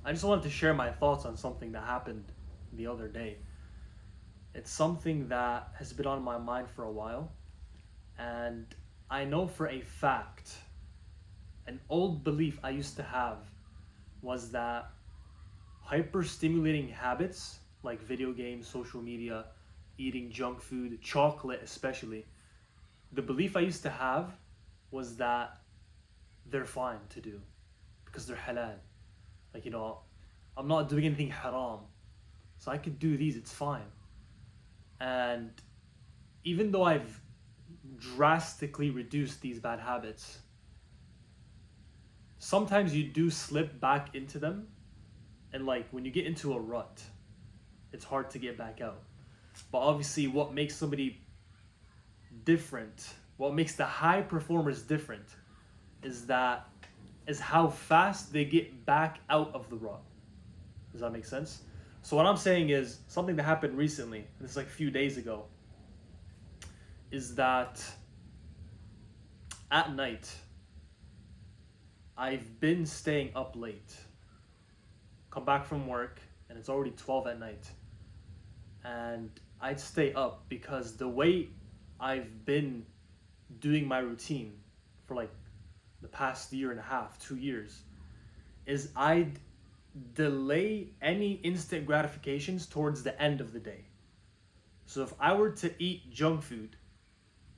I just wanted to share my thoughts on something that happened the other day. It's something that has been on my mind for a while, and I know for a fact an old belief I used to have was that hyper-stimulating habits like video games, social media, eating junk food, chocolate especially, the belief I used to have was that they're fine to do because they're halal. Like, I'm not doing anything haram, so I could do these, it's fine. And even though I've drastically reduced these bad habits, sometimes you do slip back into them. And like when you get into a rut, it's hard to get back out. But obviously, what makes somebody different, what makes the high performers different, is that is how fast they get back out of the rut. Does that make sense? So what I'm saying is something that happened recently, and it's like a few days ago, is that at night I've been staying up late. Come back from work and it's already 12 at night. And I'd stay up because the way I've been doing my routine for like the past year and a half, 2 years, is I'd delay any instant gratifications towards the end of the day. So if I were to eat junk food,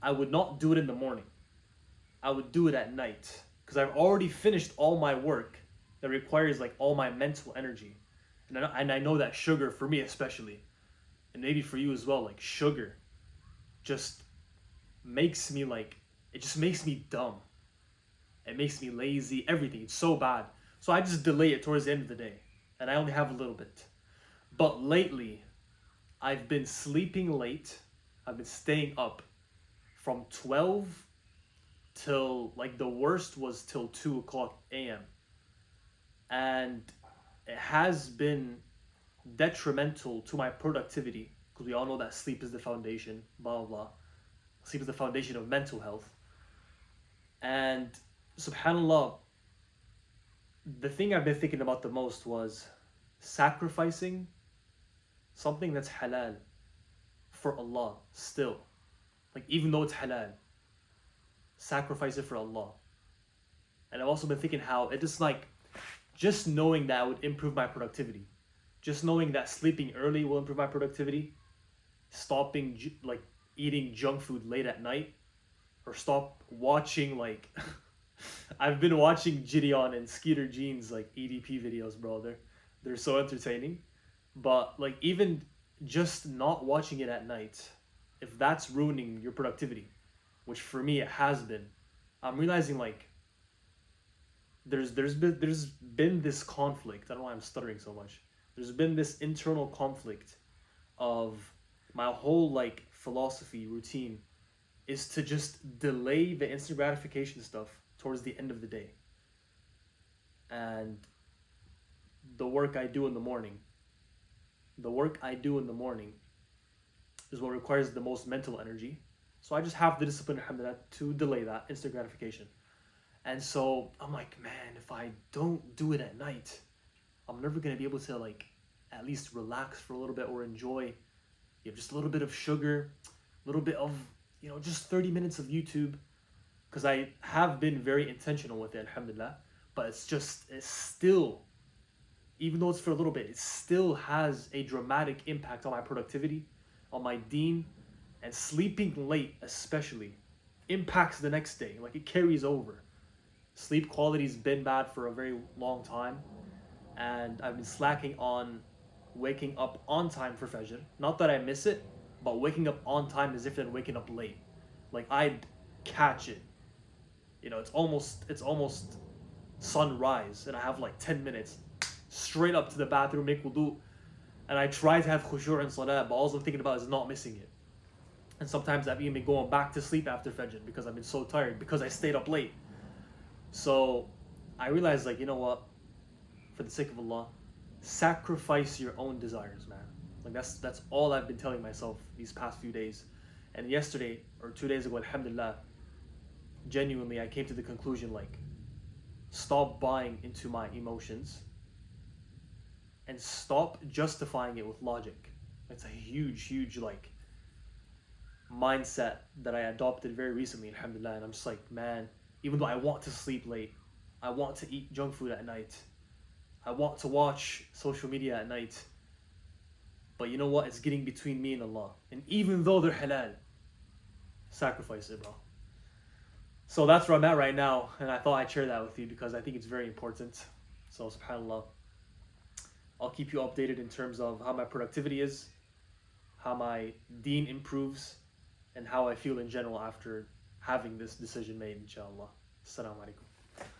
I would not do it in the morning. I would do it at night because I've already finished all my work that requires like all my mental energy. And I know that sugar, for me especially, and maybe for you as well, like sugar just makes me like, it just makes me dumb. It makes me lazy, everything. It's so bad. So I just delay it towards the end of the day. And I only have a little bit. But lately, I've been sleeping late. I've been staying up from 12 till, like, the worst was till 2 o'clock a.m. And it has been detrimental to my productivity because we all know that sleep is the foundation, blah, blah, blah. Sleep is the foundation of mental health. And subhanAllah, the thing I've been thinking about the most was sacrificing something that's halal for Allah still. Like, even though it's halal, sacrifice it for Allah. And I've also been thinking how it just like, just knowing that would improve my productivity. Just knowing that sleeping early will improve my productivity. Stopping like eating junk food late at night. Or stop watching like I've been watching Gideon and Skeeter Jeans like EDP videos, bro. They're so entertaining. But like even just not watching it at night, if that's ruining your productivity, which for me it has been, I'm realizing like there's been this conflict. I don't know why I'm stuttering so much. There's been this internal conflict of my whole like philosophy routine is to just delay the instant gratification stuff towards the end of the day. And the work I do in the morning, the work I do in the morning is what requires the most mental energy. So I just have the discipline, alhamdulillah, to delay that instant gratification. And so I'm like, man, if I don't do it at night, I'm never gonna be able to like at least relax for a little bit or enjoy, just a little bit of sugar, a little bit of, just 30 minutes of YouTube. Because I have been very intentional with it, alhamdulillah. But it's still, even though it's for a little bit, it still has a dramatic impact on my productivity, on my deen, and sleeping late especially impacts the next day. Like it carries over. Sleep quality's been bad for a very long time, and I've been slacking on waking up on time for Fajr. Not that I miss it, but waking up on time is different than waking up late. Like I'd catch it. It's almost sunrise, and I have like 10 minutes straight up to the bathroom, make wudu, and I try to have khushu' and salah, but all I'm thinking about is not missing it. And sometimes I've even been going back to sleep after Fajr because I've been so tired because I stayed up late. So I realized, like, you know what? For the sake of Allah, sacrifice your own desires, man. Like that's all I've been telling myself these past few days. And yesterday or 2 days ago, alhamdulillah, genuinely I came to the conclusion like, stop buying into my emotions. and stop justifying it with logic. It's a huge like mindset that I adopted very recently, alhamdulillah. And I'm just like, man, even though I want to sleep late, I want to eat junk food at night, I want to watch social media at night, but you know what? It's getting between me and Allah. And even though they're halal, sacrifice it, bro. So that's where I'm at right now, and I thought I'd share that with you because I think it's very important. So subhanAllah, I'll keep you updated in terms of how my productivity is, how my deen improves, and how I feel in general after having this decision made, inshallah. Assalamu alaikum.